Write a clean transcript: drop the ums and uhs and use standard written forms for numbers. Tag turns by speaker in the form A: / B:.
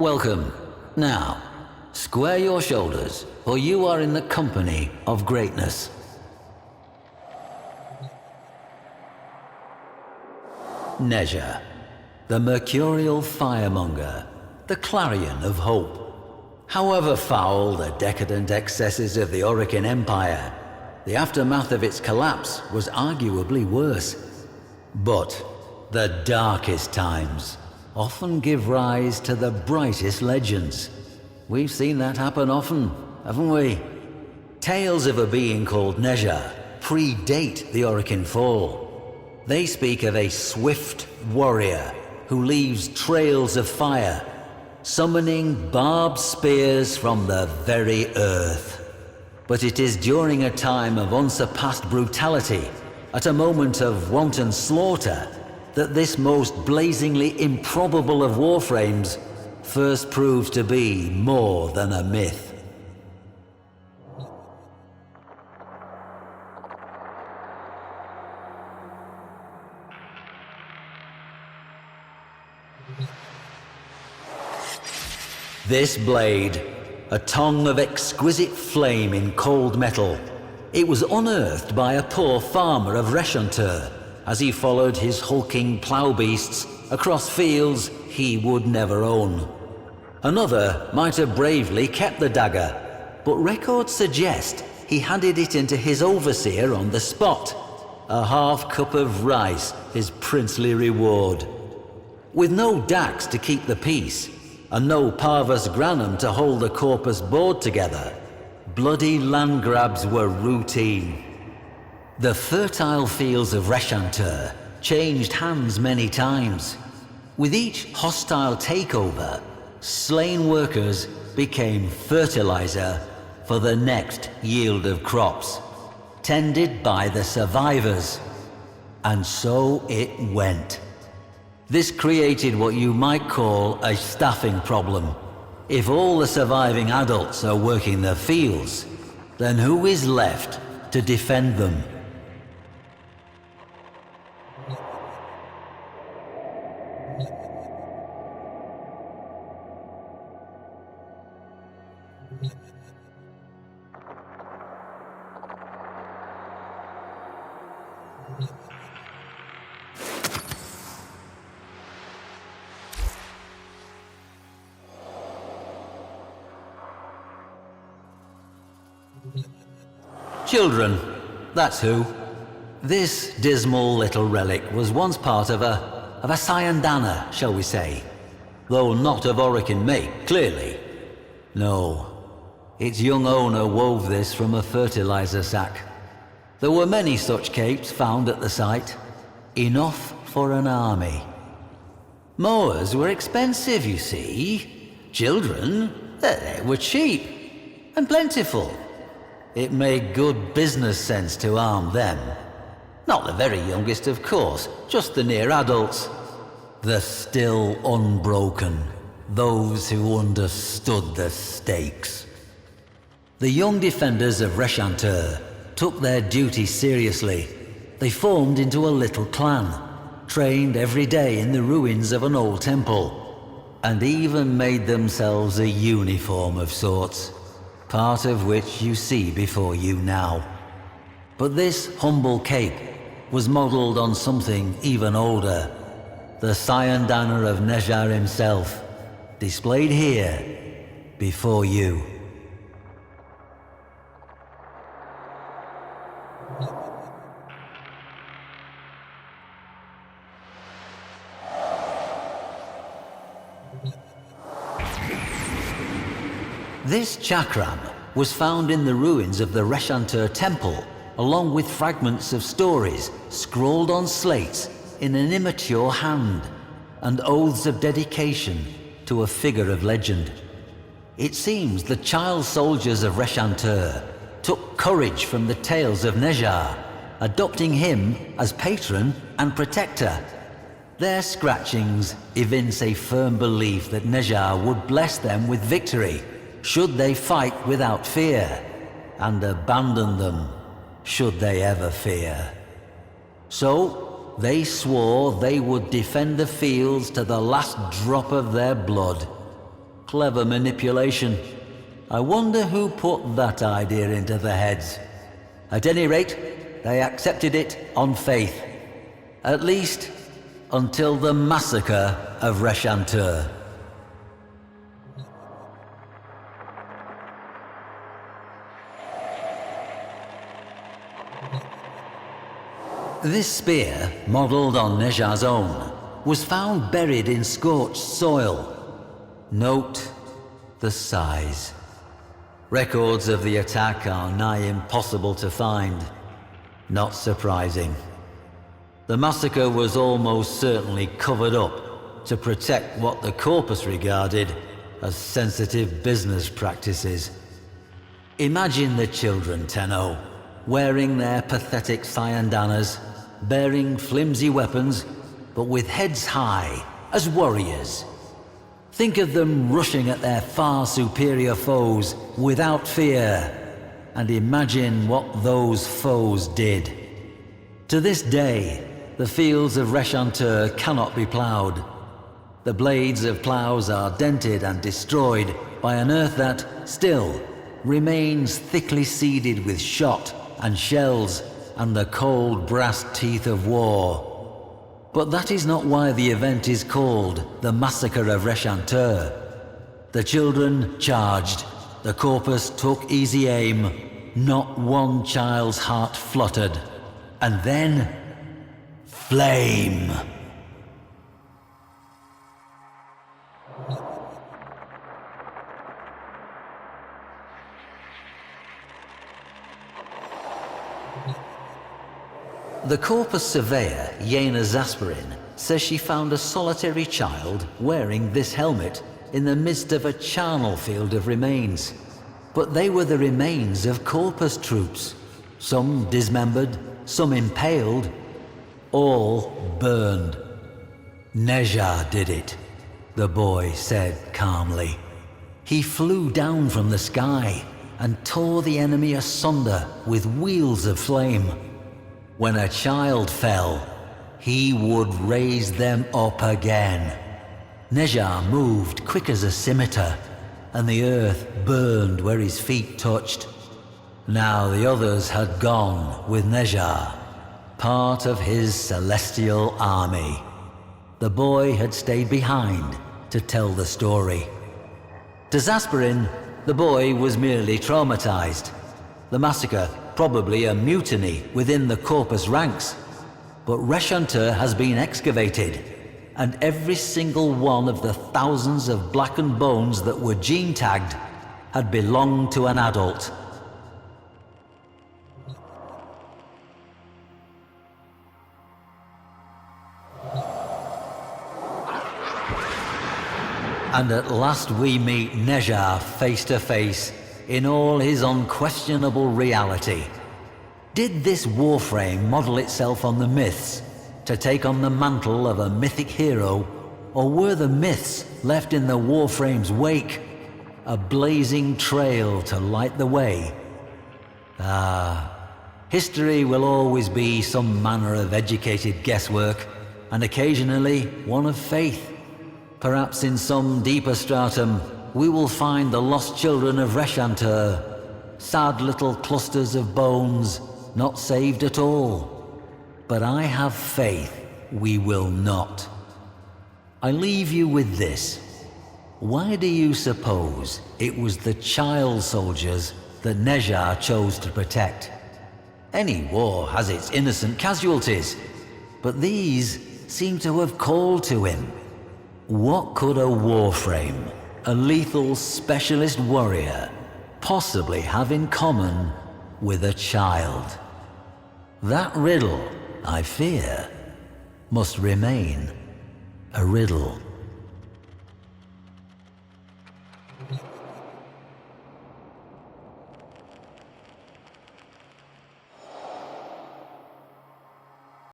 A: Welcome. Now, square your shoulders, for you are in the company of greatness. Nezha, the mercurial firemonger, the clarion of hope. However foul the decadent excesses of the Orokin Empire, the aftermath of its collapse was arguably worse. But the darkest times often give rise to the brightest legends. We've seen that happen often, haven't we? Tales of a being called Nezha predate the Orokin fall. They speak of a swift warrior who leaves trails of fire, summoning barbed spears from the very earth. But it is during a time of unsurpassed brutality, at a moment of wanton slaughter, that this most blazingly improbable of warframes first proves to be more than a myth. This blade, a tongue of exquisite flame in cold metal, it was unearthed by a poor farmer of Reshantur as he followed his hulking plough beasts across fields he would never own. Another might have bravely kept the dagger, but records suggest he handed it into his overseer on the spot, a half cup of rice his princely reward. With no dax to keep the peace, and no parvus granum to hold the corpus board together, bloody land grabs were routine. The fertile fields of Reshantur changed hands many times. With each hostile takeover, slain workers became fertilizer for the next yield of crops, tended by the survivors. And so it went. This created what you might call a staffing problem. If all the surviving adults are working the fields, then who is left to defend them? Children, that's who. This dismal little relic was once part of a Sayandana, shall we say. Though not of Orokin make, clearly. No, its young owner wove this from a fertilizer sack. There were many such capes found at the site, enough for an army. Mowers were expensive, you see. Children, they were cheap and plentiful. It made good business sense to arm them. Not the very youngest, of course, just the near adults. The still unbroken, those who understood the stakes. The young defenders of Reshantur took their duty seriously. They formed into a little clan, trained every day in the ruins of an old temple, and even made themselves a uniform of sorts, part of which you see before you now. But this humble cape was modelled on something even older, the Sayandana of Nezha himself, displayed here before you. This chakram was found in the ruins of the Reshantur temple, along with fragments of stories scrawled on slates in an immature hand, and oaths of dedication to a figure of legend. It seems the child soldiers of Reshantur took courage from the tales of Nezha, adopting him as patron and protector. Their scratchings evince a firm belief that Nezha would bless them with victory should they fight without fear, and abandon them should they ever fear. So they swore they would defend the fields to the last drop of their blood. Clever manipulation. I wonder who put that idea into their heads. At any rate, they accepted it on faith. At least, until the massacre of Reshantur. This spear, modelled on Nejar's own, was found buried in scorched soil. Note the size. Records of the attack are nigh impossible to find. Not surprising. The massacre was almost certainly covered up to protect what the corpus regarded as sensitive business practices. Imagine the children, Tenno, wearing their pathetic cyandanas, bearing flimsy weapons, but with heads high, as warriors. Think of them rushing at their far superior foes without fear, and imagine what those foes did. To this day, the fields of Reshantur cannot be ploughed. The blades of ploughs are dented and destroyed by an earth that, still, remains thickly seeded with shot and shells and the cold brass teeth of war. But that is not why the event is called the Massacre of Reshantur. The children charged, the corpus took easy aim, not one child's heart fluttered, and then flame. The corpus surveyor, Yena Zasperin, says she found a solitary child wearing this helmet in the midst of a charnel field of remains. But they were the remains of corpus troops, some dismembered, some impaled, all burned. Nejar did it, the boy said calmly. He flew down from the sky and tore the enemy asunder with wheels of flame. When a child fell, he would raise them up again. Nejar moved quick as a scimitar, and the earth burned where his feet touched. Now the others had gone with Nejar, part of his celestial army. The boy had stayed behind to tell the story. To Zasperin, the boy was merely traumatized. The massacre, probably a mutiny within the corpus ranks. But Reshantur has been excavated, and every single one of the thousands of blackened bones that were gene-tagged had belonged to an adult. And at last we meet Nejar face to face in all his unquestionable reality. Did this Warframe model itself on the myths to take on the mantle of a mythic hero, or were the myths left in the Warframe's wake, a blazing trail to light the way? History will always be some manner of educated guesswork, and occasionally one of faith. Perhaps in some deeper stratum, we will find the lost children of Reshantur, sad little clusters of bones, not saved at all. But I have faith we will not. I leave you with this. Why do you suppose it was the child soldiers that Nejar chose to protect? Any war has its innocent casualties, but these seem to have called to him. What could a Warframe, a lethal specialist warrior, possibly have in common with a child? That riddle, I fear, must remain a riddle.